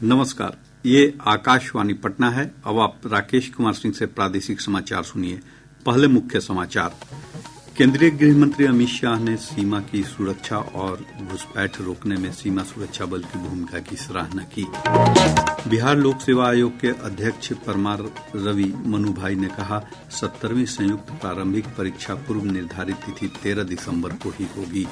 नमस्कार, ये आकाशवाणी पटना है। अब आप राकेश कुमार सिंह से प्रादेशिक समाचार सुनिए। पहले मुख्य समाचार। केंद्रीय गृह मंत्री अमित शाह ने सीमा की सुरक्षा और घुसपैठ रोकने में सीमा सुरक्षा बल की भूमिका की सराहना की। बिहार लोक सेवा आयोग के अध्यक्ष परमार रवि मनुभाई ने कहा, 70वीं संयुक्त प्रारंभिक परीक्षा पूर्व निर्धारित तिथि 13 दिसंबर को ही होगी।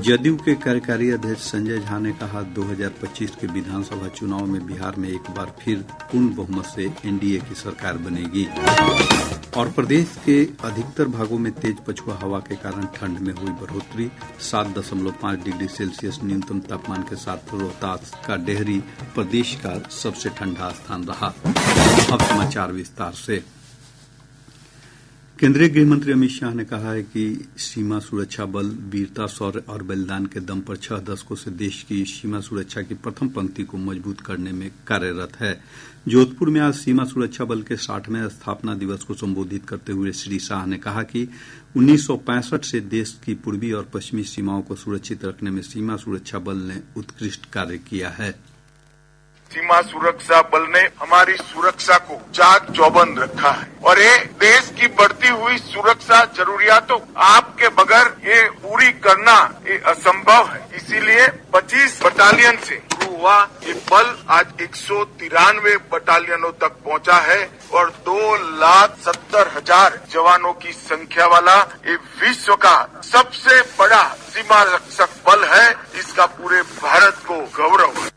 जदयू के कार्यकारी अध्यक्ष संजय झा ने कहा, 2025 के विधानसभा चुनाव में बिहार में एक बार फिर पूर्ण बहुमत से एनडीए की सरकार बनेगी। और प्रदेश के अधिकतर भागों में तेज पछुआ हवा के कारण ठंड में हुई बढ़ोतरी। 7.5 डिग्री सेल्सियस न्यूनतम तापमान के साथ रोहतास का डेहरी प्रदेश का सबसे ठंडा स्थान रहा। अब समाचार विस्तार से। केंद्रीय गृह मंत्री अमित शाह ने कहा है कि सीमा सुरक्षा बल वीरता, शौर्य और बलिदान के दम पर 6 दशकों से देश की सीमा सुरक्षा की प्रथम पंक्ति को मजबूत करने में कार्यरत है। जोधपुर में आज सीमा सुरक्षा बल के 60वें स्थापना दिवस को संबोधित करते हुए श्री शाह ने कहा कि 1965 से देश की पूर्वी और पश्चिमी सीमाओं को सुरक्षित रखने में सीमा सुरक्षा बल ने उत्कृष्ट कार्य किया है। सीमा सुरक्षा बल ने हमारी सुरक्षा को चाक चौबंद रखा है और ये देश की बढ़ती हुई सुरक्षा जरूरियातों आपके बगैर ये पूरी करना ये असंभव है। इसीलिए 25 बटालियन से शुरू हुआ ये बल आज 193 बटालियनों तक पहुंचा है और 2,70,000 जवानों की संख्या वाला ये विश्व का सबसे बड़ा सीमा रक्षक बल है। इसका पूरे भारत को गौरव है।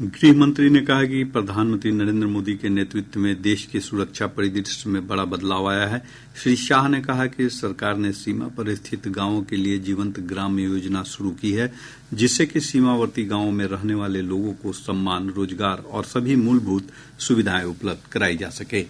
गृह मंत्री ने कहा कि प्रधानमंत्री नरेंद्र मोदी के नेतृत्व में देश की सुरक्षा परिदृश्य में बड़ा बदलाव आया है। श्री शाह ने कहा कि सरकार ने सीमा पर स्थित गांवों के लिए जीवंत ग्राम योजना शुरू की है, जिससे कि सीमावर्ती गांवों में रहने वाले लोगों को सम्मान, रोजगार और सभी मूलभूत सुविधाएं उपलब्ध कराई जा सके।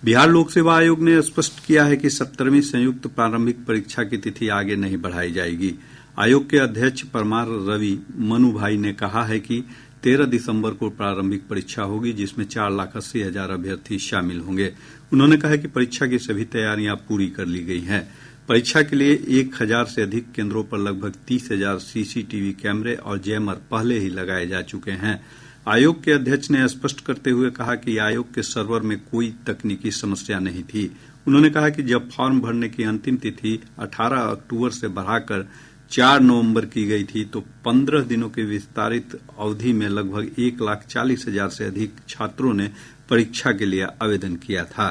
बिहार लोक सेवा आयोग ने स्पष्ट किया है कि 70वीं संयुक्त प्रारंभिक परीक्षा की तिथि आगे नहीं बढ़ाई जाएगी। आयोग के अध्यक्ष परमार रवि मनुभाई ने कहा है कि 13 दिसंबर को प्रारंभिक परीक्षा होगी, जिसमें 4,80,000 अभ्यर्थी शामिल होंगे। उन्होंने कहा कि परीक्षा की सभी तैयारियां पूरी कर ली गई हैं। परीक्षा के लिए 1,000 से अधिक केंद्रों पर लगभग 30,000 सीसीटीवी कैमरे और जैमर पहले ही लगाए जा चुके हैं। आयोग के अध्यक्ष ने स्पष्ट करते हुए कहा कि आयोग के सर्वर में कोई तकनीकी समस्या नहीं थी। उन्होंने कहा कि जब फॉर्म भरने की अंतिम तिथि 18 अक्टूबर से बढ़ाकर 4 नवंबर की गई थी तो 15 दिनों की विस्तारित अवधि में लगभग 1,40,000 से अधिक छात्रों ने परीक्षा के लिए आवेदन किया था।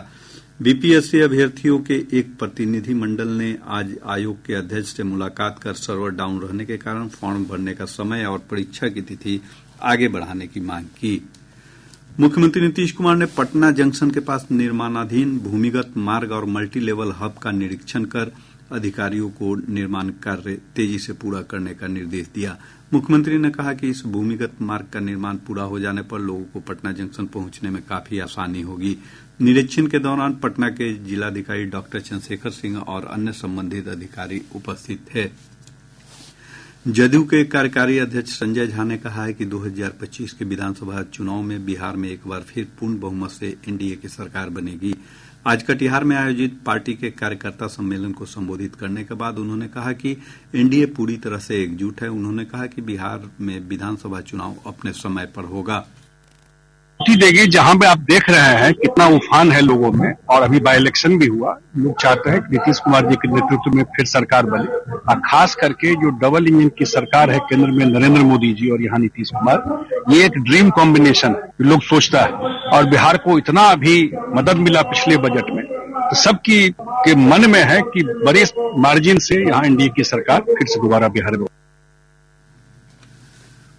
बीपीएससी अभ्यर्थियों के एक प्रतिनिधि मंडल ने आज आयोग के अध्यक्ष से मुलाकात कर सर्वर डाउन रहने के कारण फॉर्म भरने का समय और परीक्षा की तिथि आगे बढ़ाने की मांग की। मुख्यमंत्री नीतीश कुमार ने पटना जंक्शन के पास निर्माणाधीन भूमिगत मार्ग और मल्टी लेवल हब का निरीक्षण कर अधिकारियों को निर्माण कार्य तेजी से पूरा करने का निर्देश दिया। मुख्यमंत्री ने कहा कि इस भूमिगत मार्ग का निर्माण पूरा हो जाने पर लोगों को पटना जंक्शन पहुंचने में काफी आसानी होगी। निरीक्षण के दौरान पटना के जिलाधिकारी डॉक्टर चंद्रशेखर सिंह और अन्य संबंधित अधिकारी उपस्थित थे। जदयू के कार्यकारी अध्यक्ष संजय झा ने कहा है कि 2025 के विधानसभा चुनाव में बिहार में एक बार फिर पूर्ण बहुमत से एनडीए की सरकार बनेगी। आज कटिहार में आयोजित पार्टी के कार्यकर्ता सम्मेलन को संबोधित करने के बाद उन्होंने कहा कि एनडीए पूरी तरह से एकजुट है। उन्होंने कहा कि बिहार में विधानसभा चुनाव अपने समय पर होगा। देगी जहां पे आप देख रहे हैं कितना उफान है लोगों में, और अभी बाई इलेक्शन भी हुआ। लोग चाहते हैं कि नीतीश कुमार जी के नेतृत्व में फिर सरकार बने, और खास करके जो डबल इंजन की सरकार है केंद्र में नरेंद्र मोदी जी और यहाँ नीतीश कुमार, ये एक ड्रीम कॉम्बिनेशन लोग सोचता है। और बिहार को इतना अभी मदद मिला पिछले बजट में, तो सबकी के मन में है कि बड़े मार्जिन से यहाँ एनडीए की सरकार फिर से दोबारा बिहार में।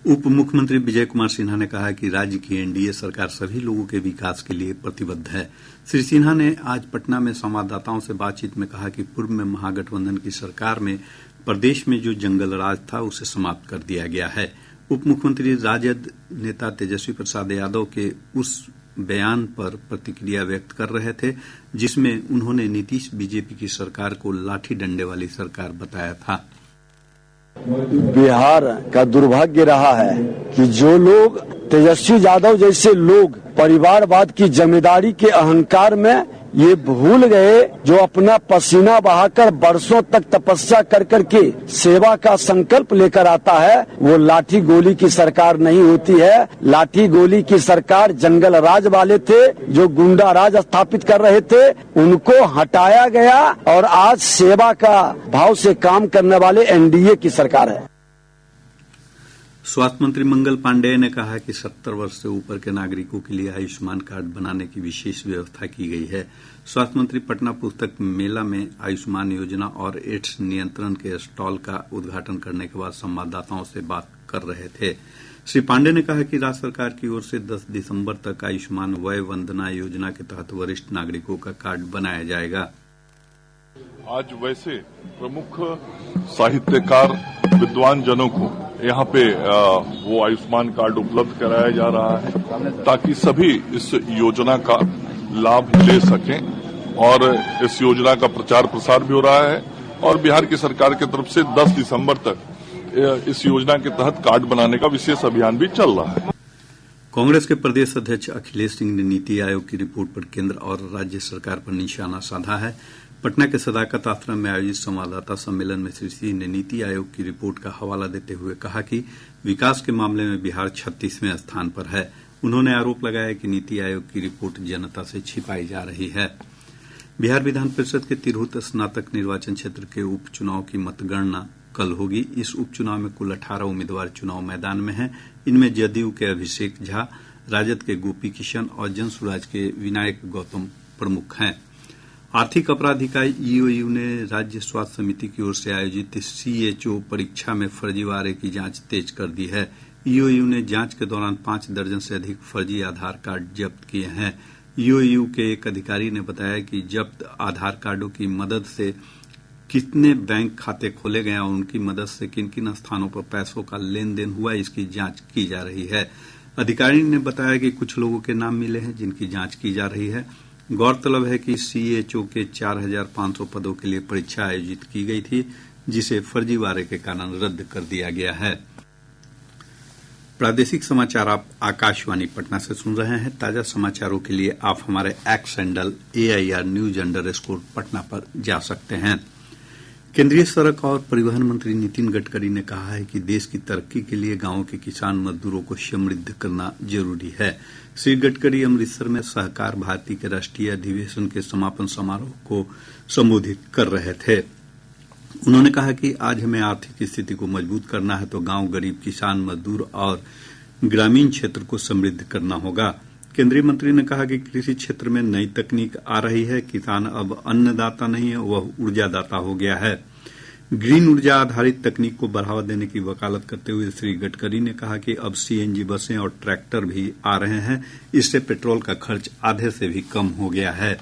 उप मुख्यमंत्री विजय कुमार सिन्हा ने कहा कि राज्य की एनडीए सरकार सभी लोगों के विकास के लिए प्रतिबद्ध है। श्री सिन्हा ने आज पटना में संवाददाताओं से बातचीत में कहा कि पूर्व में महागठबंधन की सरकार में प्रदेश में जो जंगल राज था उसे समाप्त कर दिया गया है। उप मुख्यमंत्री राजद नेता तेजस्वी प्रसाद यादव के उस बयान पर प्रतिक्रिया व्यक्त कर रहे थे, जिसमें उन्होंने नीतीश बीजेपी की सरकार को लाठी डंडे वाली सरकार बताया था। बिहार का दुर्भाग्य रहा है कि जो लोग तेजस्वी यादव जैसे लोग परिवारवाद की जिम्मेदारी के अहंकार में ये भूल गए जो अपना पसीना बहाकर बरसों तक तपस्या कर करके सेवा का संकल्प लेकर आता है, वो लाठी गोली की सरकार नहीं होती है। लाठी गोली की सरकार जंगल राज वाले थे जो गुंडा राज स्थापित कर रहे थे, उनको हटाया गया और आज सेवा का भाव से काम करने वाले एनडीए की सरकार है। स्वास्थ्य मंत्री मंगल पांडेय ने कहा कि 70 वर्ष से ऊपर के नागरिकों के लिए आयुष्मान कार्ड बनाने की विशेष व्यवस्था की गई है। स्वास्थ्य मंत्री पटना पुस्तक मेला में आयुष्मान योजना और एड्स नियंत्रण के स्टॉल का उद्घाटन करने के बाद संवाददाताओं से बात कर रहे थे। श्री पांडेय ने कहा कि राज्य सरकार की ओर से 10 दिसंबर तक आयुष्मान वय वंदना योजना के तहत वरिष्ठ नागरिकों का कार्ड बनाया जाएगा। आज वैसे प्रमुख साहित्यकार विद्वान जनों को यहाँ पे वो आयुष्मान कार्ड उपलब्ध कराया जा रहा है ताकि सभी इस योजना का लाभ ले सकें और इस योजना का प्रचार प्रसार भी हो रहा है और बिहार की सरकार की तरफ से 10 दिसंबर तक इस योजना के तहत कार्ड बनाने का विशेष अभियान भी चल रहा है। कांग्रेस के प्रदेश अध्यक्ष अखिलेश सिंह ने नीति आयोग की रिपोर्ट पर केंद्र और राज्य सरकार पर निशाना साधा है। पटना के सदाकत आश्रम में आयोजित संवाददाता सम्मेलन में श्री सिंह ने नीति आयोग की रिपोर्ट का हवाला देते हुए कहा कि विकास के मामले में बिहार 36वें स्थान पर है। उन्होंने आरोप लगाया कि नीति आयोग की रिपोर्ट जनता से छिपाई जा रही है। बिहार विधान परिषद के तिरहुत स्नातक निर्वाचन क्षेत्र के उपचुनाव की मतगणना कल होगी। इस उपचुनाव में कुल 18 उम्मीदवार चुनाव मैदान में हैं। इनमें जदयू के अभिषेक झा, राजद के गोपी किशन और जनसुराज के विनायक गौतम प्रमुख हैं। आर्थिक अपराध इकाई ईओयू ने राज्य स्वास्थ्य समिति की ओर से आयोजित सीएचओ परीक्षा में फर्जीवाड़े की जांच तेज कर दी है। ईओयू ने जांच के दौरान 5 दर्जन से अधिक फर्जी आधार कार्ड जब्त किए हैं। ईओयू के एक अधिकारी ने बताया कि जब्त आधार कार्डों की मदद से कितने बैंक खाते खोले गए और उनकी मदद से किन किन स्थानों पर पैसों का लेन देन हुआ, इसकी जांच की जा रही है। अधिकारी ने बताया कि कुछ लोगों के नाम मिले हैं जिनकी जांच की जा रही है। गौरतलब है कि सीएचओ के 4500 पदों के लिए परीक्षा आयोजित की गई थी, जिसे फर्जीवाड़े के कारण रद्द कर दिया गया है। प्रादेशिक समाचार आप आकाशवाणी पटना से सुन रहे हैं। ताजा समाचारों के लिए आप हमारे एक्स हैंडल AIR_News_ पटना पर जा सकते हैं। केंद्रीय सड़क और परिवहन मंत्री नितिन गडकरी ने कहा है कि देश की तरक्की के लिए गांवों के किसान मजदूरों को समृद्ध करना जरूरी है। श्री गडकरी अमृतसर में सहकार भारती के राष्ट्रीय अधिवेशन के समापन समारोह को संबोधित कर रहे थे। उन्होंने कहा कि आज हमें आर्थिक स्थिति को मजबूत करना है तो गांव, गरीब, किसान, मजदूर और ग्रामीण क्षेत्र को समृद्ध करना होगा। केंद्रीय मंत्री ने कहा कि कृषि क्षेत्र में नई तकनीक आ रही है। किसान अब अन्नदाता नहीं है, वह ऊर्जादाता हो गया है। ग्रीन ऊर्जा आधारित तकनीक को बढ़ावा देने की वकालत करते हुए श्री गडकरी ने कहा कि अब सीएनजी बसें और ट्रैक्टर भी आ रहे हैं। इससे पेट्रोल का खर्च आधे से भी कम हो गया है।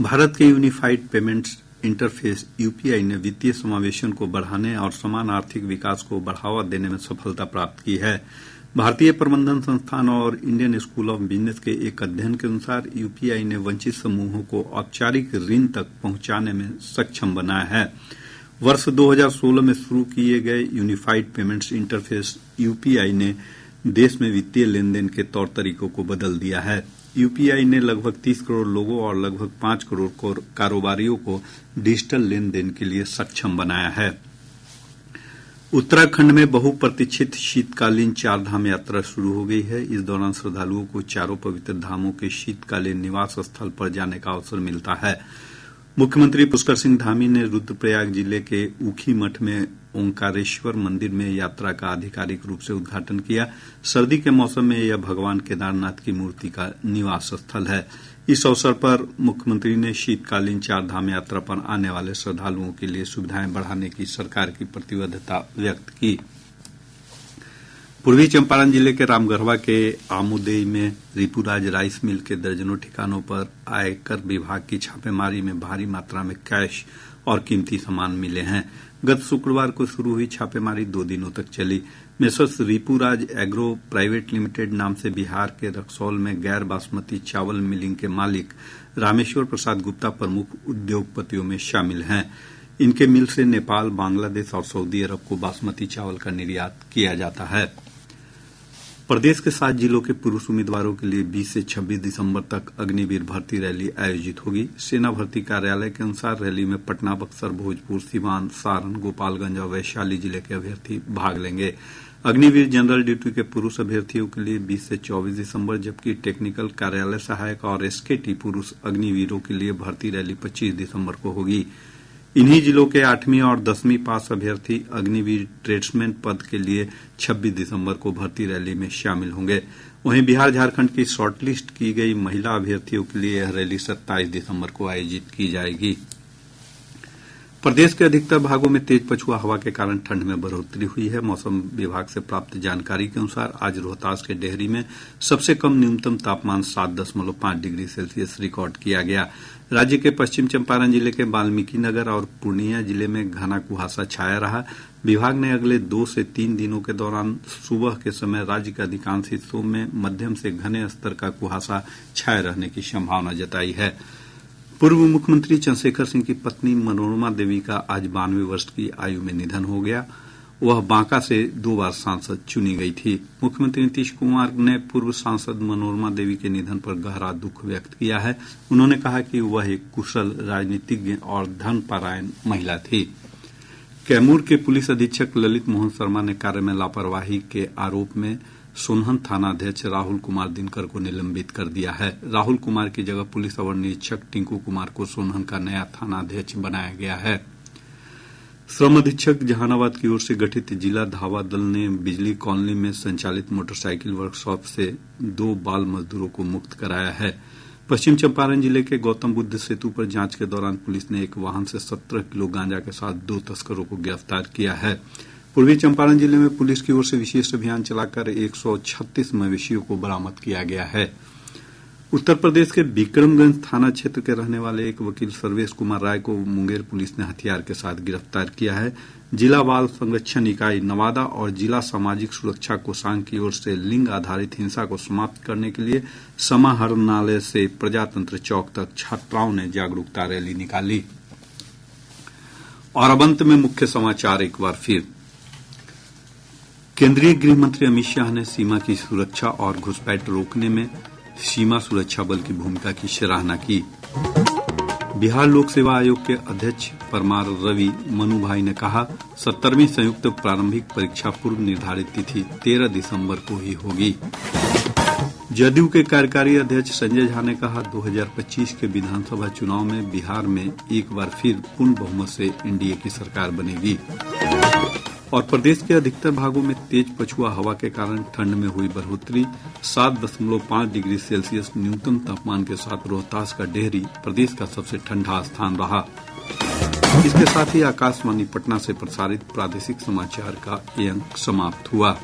भारत के यूनिफाइड पेमेंट्स इंटरफेस यूपीआई ने वित्तीय समावेशन को बढ़ाने और समान आर्थिक विकास को बढ़ावा देने में सफलता प्राप्त की है। भारतीय प्रबंधन संस्थान और इंडियन स्कूल ऑफ बिजनेस के एक अध्ययन के अनुसार यूपीआई ने वंचित समूहों को औपचारिक ऋण तक पहुंचाने में सक्षम बनाया है। वर्ष 2016 में शुरू किए गए यूनिफाइड पेमेंट्स इंटरफेस यूपीआई ने देश में वित्तीय लेन देन के तौर तरीकों को बदल दिया है। यूपीआई ने लगभग 30 करोड़ लोगों और लगभग 5 करोड़ कारोबारियों को डिजिटल लेन देन के लिए सक्षम बनाया है। उत्तराखंड में बहुप्रतीक्षित शीतकालीन 4 धाम यात्रा शुरू हो गई है। इस दौरान श्रद्धालुओं को चारों पवित्र धामों के शीतकालीन निवास स्थल पर जाने का अवसर मिलता है। मुख्यमंत्री पुष्कर सिंह धामी ने रुद्रप्रयाग जिले के ऊखी मठ में ओंकारेश्वर मंदिर में यात्रा का आधिकारिक रूप से उद्घाटन किया। सर्दी के मौसम में यह भगवान केदारनाथ की मूर्ति का निवास स्थल है। इस अवसर पर मुख्यमंत्री ने शीतकालीन 4 धाम यात्रा पर आने वाले श्रद्धालुओं के लिए सुविधाएं बढ़ाने की सरकार की प्रतिबद्धता व्यक्त की। पूर्वी चंपारण जिले के रामगढ़वा के आमुदेई में रिपुराज राइस मिल के दर्जनों ठिकानों पर आयकर विभाग की छापेमारी में भारी मात्रा में कैश और कीमती सामान मिले हैं। गत शुक्रवार को शुरू हुई छापेमारी 2 दिनों तक चली। मेसर्स रिपुराज एग्रो प्राइवेट लिमिटेड नाम से बिहार के रक्सौल में गैर बासमती चावल मिलिंग के मालिक रामेश्वर प्रसाद गुप्ता प्रमुख उद्योगपतियों में शामिल हैं। इनके मिल से नेपाल, बांग्लादेश और सऊदी अरब को बासमती चावल का निर्यात किया जाता है। प्रदेश के 7 जिलों के पुरुष उम्मीदवारों के लिए 20 से 26 दिसंबर तक अग्निवीर भर्ती रैली आयोजित होगी। सेना भर्ती कार्यालय के अनुसार रैली में पटना, बक्सर, भोजपुर, सीवान, सारण, गोपालगंज और वैशाली जिले के अभ्यर्थी भाग लेंगे। अग्निवीर जनरल ड्यूटी के पुरुष अभ्यर्थियों के लिए 20 से 24 दिसंबर, जबकि टेक्निकल कार्यालय सहायक और एसकेटी पुरुष अग्निवीरों के लिए भर्ती रैली 25 दिसंबर को होगी। इन्हीं जिलों के 8वीं और 10वीं पास अभ्यर्थी अग्निवीर ट्रेड्समैन पद के लिए 26 दिसंबर को भर्ती रैली में शामिल होंगे। वहीं बिहार झारखंड की शॉर्टलिस्ट की गई महिला अभ्यर्थियों के लिए यह रैली 27 दिसंबर को आयोजित की जाएगी। प्रदेश के अधिकतर भागों में तेज पछुआ हवा के कारण ठंड में बढ़ोतरी हुई है। मौसम विभाग से प्राप्त जानकारी के अनुसार आज रोहतास के डेहरी में सबसे कम न्यूनतम तापमान 7.5 डिग्री सेल्सियस रिकॉर्ड किया गया। राज्य के पश्चिम चंपारण जिले के वाल्मीकिनगर और पूर्णिया जिले में घना कुहासा छाया रहा। विभाग ने अगले 2 से 3 दिनों के दौरान सुबह के समय राज्य के अधिकांश हिस्सों में मध्यम से घने स्तर का कुहासा छाये रहने की संभावना जताई है। पूर्व मुख्यमंत्री चंद्रशेखर सिंह की पत्नी मनोरमा देवी का आज 92 वर्ष की आयु में निधन हो गया। वह बांका से 2 बार सांसद चुनी गई थी। मुख्यमंत्री नीतीश कुमार ने पूर्व सांसद मनोरमा देवी के निधन पर गहरा दुख व्यक्त किया है। उन्होंने कहा कि वह एक कुशल राजनीतिज्ञ और धर्मपरायण महिला थी। कैमूर के पुलिस अधीक्षक ललित मोहन शर्मा ने कार्य में लापरवाही के आरोप में सोनहन थानाध्यक्ष राहुल कुमार दिनकर को निलंबित कर दिया है। राहुल कुमार की जगह पुलिस अवर निरीक्षक टिंकू कुमार को सोनहन का नया थानाध्यक्ष बनाया गया है। श्रम अधीक्षक जहानाबाद की ओर से गठित जिला धावा दल ने बिजली कॉलोनी में संचालित मोटरसाइकिल वर्कशॉप से 2 बाल मजदूरों को मुक्त कराया है। पश्चिम चंपारण जिले के गौतम बुद्ध सेतु पर जांच के दौरान पुलिस ने एक वाहन से 17 किलो गांजा के साथ 2 तस्करों को गिरफ्तार किया है। पूर्वी चंपारण जिले में पुलिस की ओर से विशेष अभियान चलाकर 136 मवेशियों को बरामद किया गया है। उत्तर प्रदेश के विक्रमगंज थाना क्षेत्र के रहने वाले एक वकील सर्वेश कुमार राय को मुंगेर पुलिस ने हथियार के साथ गिरफ्तार किया है। जिला बाल संरक्षण इकाई नवादा और जिला सामाजिक सुरक्षा कोषांग की ओर से लिंग आधारित हिंसा को समाप्त करने के लिए समाहरणालय से प्रजातंत्र चौक तक छात्राओं ने जागरूकता रैली निकाली। और अब अंत में मुख्य समाचार एक बार फिर। केंद्रीय गृह मंत्री अमित शाह ने सीमा की सुरक्षा और घुसपैठ रोकने में सीमा सुरक्षा बल की भूमिका की सराहना की। बिहार लोक सेवा आयोग के अध्यक्ष परमार रवि मनु भाई ने कहा 70वीं संयुक्त प्रारंभिक परीक्षा पूर्व निर्धारित तिथि 13 दिसंबर को ही होगी। जदयू के कार्यकारी अध्यक्ष संजय झा ने कहा 2025 के विधानसभा चुनाव में बिहार में एक बार फिर पूर्ण बहुमत से एनडीए की सरकार बनेगी। और प्रदेश के अधिकतर भागों में तेज पछुआ हवा के कारण ठंड में हुई बढ़ोतरी। 7.5 डिग्री सेल्सियस न्यूनतम तापमान के साथ रोहतास का डेहरी प्रदेश का सबसे ठंडा स्थान रहा। इसके साथ ही आकाशवाणी पटना से प्रसारित प्रादेशिक समाचार का ये अंक समाप्त हुआ।